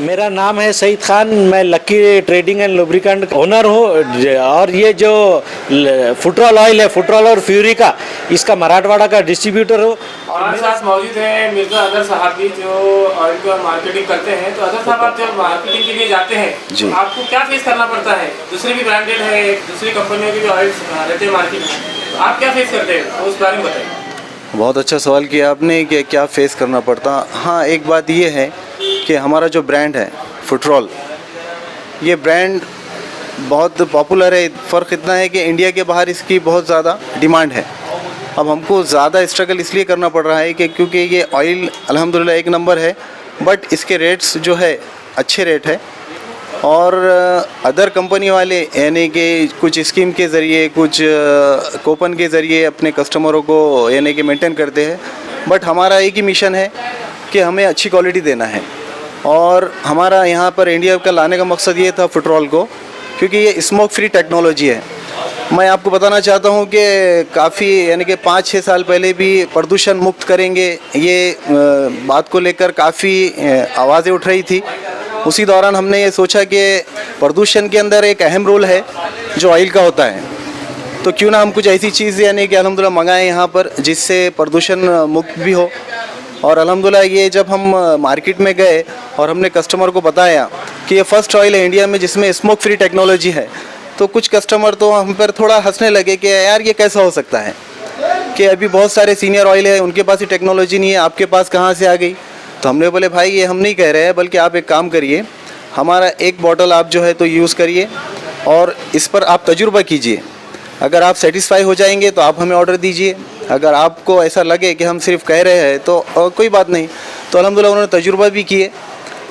मेरा नाम है सईद खान, मैं लक्की ट्रेडिंग एंड लुब्रिकेंट ओनर हूँ। और ये जो फुटरॉल ऑयल है, फुटरॉल और फ्यूरी का, इसका मराठवाड़ा का डिस्ट्रीब्यूटर हूँ। हमारे साथ मौजूद है मिर्जा अदर साहब भी, जो ऑयल का मार्केटिंग करते हैं। तो अदर साहब, आप जब मार्केटिंग के लिए जाते हैं तो आपको क्या फेस करना पड़ता है? दूसरी भी ब्रांडेड है, दूसरी कंपनियों के भी ऑयल रहते हैं मार्केट में, तो आप क्या फेस करते हैं उस बारे में बताइए। बहुत अच्छा सवाल किया आपने कि क्या फ़ेस करना पड़ता। हाँ, एक बात ये है कि हमारा जो ब्रांड है फुटरॉल, ये ब्रांड बहुत पॉपुलर है। फ़र्क इतना है कि इंडिया के बाहर इसकी बहुत ज़्यादा डिमांड है। अब हमको ज़्यादा स्ट्रगल इसलिए करना पड़ रहा है कि क्योंकि ये ऑयल अल्हम्दुलिल्लाह एक नंबर है, बट इसके रेट्स जो है अच्छे रेट है। और अदर कंपनी वाले यानी कि कुछ स्कीम के ज़रिए, कुछ कूपन के ज़रिए अपने कस्टमरों को यानी कि मेंटेन करते हैं। बट हमारा एक ही मिशन है कि हमें अच्छी क्वालिटी देना है। और हमारा यहाँ पर इंडिया का लाने का मकसद ये था फुटरॉल को, क्योंकि ये स्मोक फ्री टेक्नोलॉजी है। मैं आपको बताना चाहता हूँ कि काफ़ी यानी कि 5-6 साल पहले भी प्रदूषण मुक्त करेंगे, ये बात को लेकर काफ़ी आवाज़ें उठ रही थी। उसी दौरान हमने ये सोचा कि प्रदूषण के अंदर एक अहम रोल है जो ऑयल का होता है, तो क्यों ना हम कुछ ऐसी चीज़ यानी कि अल्हम्दुलिल्लाह मंगाएं यहाँ पर जिससे प्रदूषण मुक्त भी हो। और अल्हम्दुलिल्लाह ये जब हम मार्केट में गए और हमने कस्टमर को बताया कि ये फ़र्स्ट ऑयल है इंडिया में जिसमें स्मोक फ्री टेक्नोलॉजी है, तो कुछ कस्टमर तो हम पर थोड़ा हंसने लगे कि यार ये कैसा हो सकता है कि अभी बहुत सारे सीनियर ऑयल है, उनके पास ये टेक्नोलॉजी नहीं है, आपके पास कहाँ से आ गई। तो हमने बोले भाई ये हम नहीं कह रहे हैं, बल्कि आप एक काम करिए, हमारा एक बॉटल आप जो है तो यूज़ करिए और इस पर आप तजुर्बा कीजिए। अगर आप सेटिस्फाई हो जाएंगे तो आप हमें ऑर्डर दीजिए। अगर आपको ऐसा लगे कि हम सिर्फ कह रहे हैं तो कोई बात नहीं। तो अल्हम्दुलिल्लाह उन्होंने तजुर्बा भी किए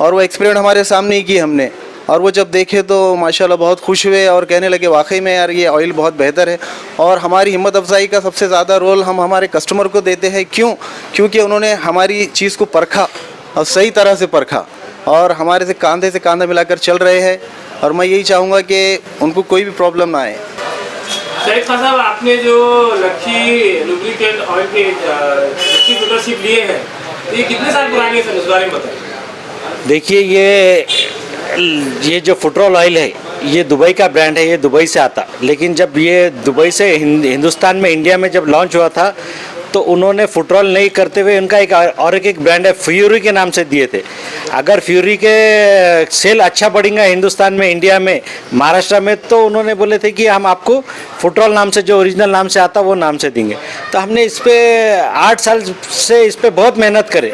और वो एक्सपेरिमेंट हमारे सामने ही किए हमने। और वो जब देखे तो माशाल्लाह बहुत खुश हुए और कहने लगे वाकई में यार ये ऑयल बहुत बेहतर है। और हमारी हिम्मत अफजाई का सबसे ज़्यादा रोल हम हमारे कस्टमर को देते हैं। क्योंकि उन्होंने हमारी चीज़ को परखा और सही तरह से परखा और हमारे से कांधा मिलाकर चल रहे हैं। और मैं यही चाहूँगा कि उनको कोई भी प्रॉब्लम ना आए। सईद खान साहब, आपने जो लक्की लुब्रिकेंट ऑयल के डिस्ट्रीब्यूटरशिप लिए हैं, तो ये कितने साल पुरानी है सर, उस बारे में बताइए। देखिए, ये जो फुटरॉल ऑयल है, ये दुबई का ब्रांड है, ये दुबई से आता। लेकिन जब ये दुबई से हिंदुस्तान में, इंडिया में जब लॉन्च हुआ था, तो उन्होंने फुटरॉल नहीं करते हुए उनका एक ब्रांड है फ्यूरी के नाम से दिए थे। अगर फ्यूरी के सेल अच्छा बढ़ेगा हिंदुस्तान में, इंडिया में, महाराष्ट्र में, तो उन्होंने बोले थे कि हम आपको फुटरॉल नाम से, जो ओरिजिनल नाम से आता वो नाम से देंगे। तो हमने इस पर 8 साल से इस पर बहुत मेहनत करे,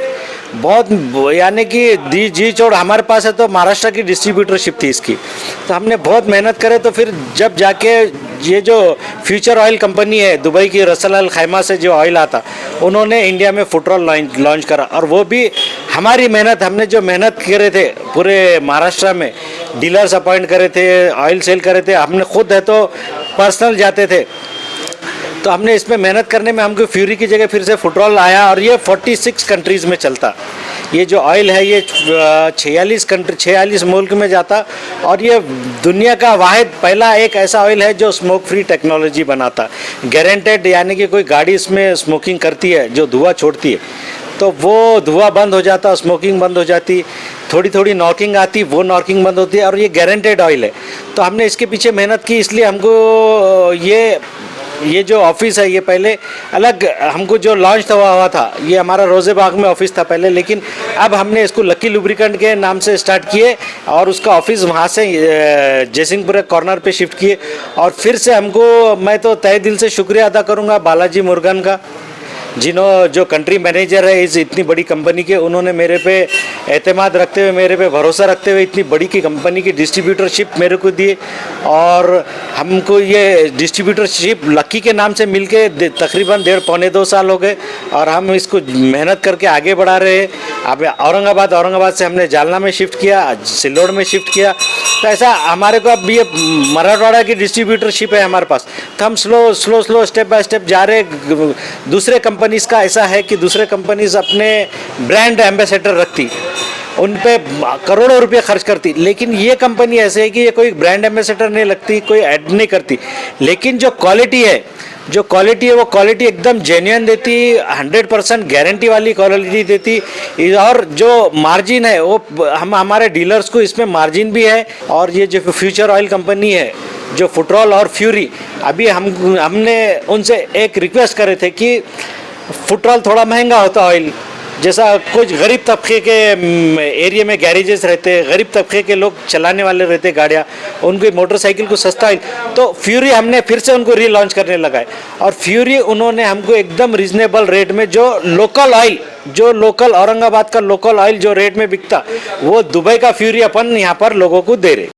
बहुत यानी कि जी छोड़ हमारे पास है तो महाराष्ट्र की डिस्ट्रीब्यूटरशिप थी इसकी। तो हमने बहुत मेहनत करे, तो फिर जब जाके ये जो फ्यूचर ऑयल कंपनी है दुबई की, रसल अल खैमा से जो ऑयल आता, उन्होंने इंडिया में फुटरॉल लॉन्च करा। और वो भी हमारी मेहनत, हमने जो मेहनत करे थे पूरे महाराष्ट्र में, डीलर्स अपॉइंट करे थे, ऑयल सेल करे थे, हमने खुद है तो पर्सनल जाते थे। तो हमने इसमें मेहनत करने में हमको फ्यूरी की जगह फिर से फुटरॉल आया और ये 46 कंट्रीज़ में चलता। ये जो ऑयल है ये 46 मुल्क में जाता और ये दुनिया का वाहिद पहला एक ऐसा ऑयल है जो स्मोक फ्री टेक्नोलॉजी बनाता, गारंटेड। यानी कि कोई गाड़ी इसमें स्मोकिंग करती है जो धुआं छोड़ती है, तो वो धुआं बंद हो जाता, स्मोकिंग बंद हो जाती, थोड़ी नॉकिंग आती, वो नॉकिंग बंद होती है, और ये गारंटेड ऑयल है। तो हमने इसके पीछे मेहनत की, इसलिए हमको ये जो ऑफिस है, ये पहले अलग हमको जो लॉन्च हुआ था, ये हमारा रोज़े बाग में ऑफिस था पहले, लेकिन अब हमने इसको लक्की लुब्रिकेंट के नाम से स्टार्ट किए और उसका ऑफिस वहाँ से जयसिंहपुर कॉर्नर पे शिफ्ट किए। और फिर से हमको, मैं तो तहे दिल से शुक्रिया अदा करूँगा बालाजी मुर्गन का, जो कंट्री मैनेजर है इस इतनी बड़ी कंपनी के। उन्होंने मेरे पे एतमाद रखते हुए, मेरे पे भरोसा रखते हुए इतनी बड़ी की कंपनी की डिस्ट्रीब्यूटरशिप मेरे को दिए। और हमको ये डिस्ट्रीब्यूटरशिप लक्की के नाम से मिलके तकरीबन 1.5-2 साल हो गए और हम इसको मेहनत करके आगे बढ़ा रहे हैं। अब औरंगाबाद से हमने जालना में शिफ्ट किया, सिल्लोड में शिफ्ट किया। तो ऐसा हमारे को अब ये मराठवाड़ा की डिस्ट्रीब्यूटरशिप है हमारे पास। तो हम स्लो स्टेप बाय स्टेप जा रहे। दूसरे कंपनीज़ का ऐसा है कि दूसरे कंपनीज़ अपने ब्रांड एम्बेसडर रखती, उन पे करोड़ों रुपए खर्च करती, लेकिन ये कंपनी ऐसे है कि ये कोई ब्रांड एम्बेसडर नहीं लगती, कोई ऐड नहीं करती, लेकिन जो क्वालिटी है जो क्वालिटी है वो क्वालिटी एकदम जेन्युइन देती, 100% गारंटी वाली क्वालिटी देती। और जो मार्जिन है वो हमारे डीलर्स को इसमें मार्जिन भी है। और ये जो फ्यूचर ऑयल कंपनी है, जो फुटरॉल और फ्यूरी, अभी हमने उनसे एक रिक्वेस्ट करे थे कि फुटरॉल थोड़ा महंगा होता ऑयल, जैसा कुछ गरीब तबके के एरिया में गैरेजेस रहते हैं, गरीब तबके के लोग चलाने वाले रहते गाड़ियाँ, उनको मोटरसाइकिल को सस्ता ऑयल, तो फ्यूरी हमने फिर से उनको रीलॉन्च करने लगा है। और फ्यूरी उन्होंने हमको एकदम रिजनेबल रेट में, जो लोकल ऑयल, जो लोकल औरंगाबाद का लोकल ऑयल जो रेट में बिकता, वो दुबई का फ्यूरी अपन यहाँ पर लोगों को दे रहे।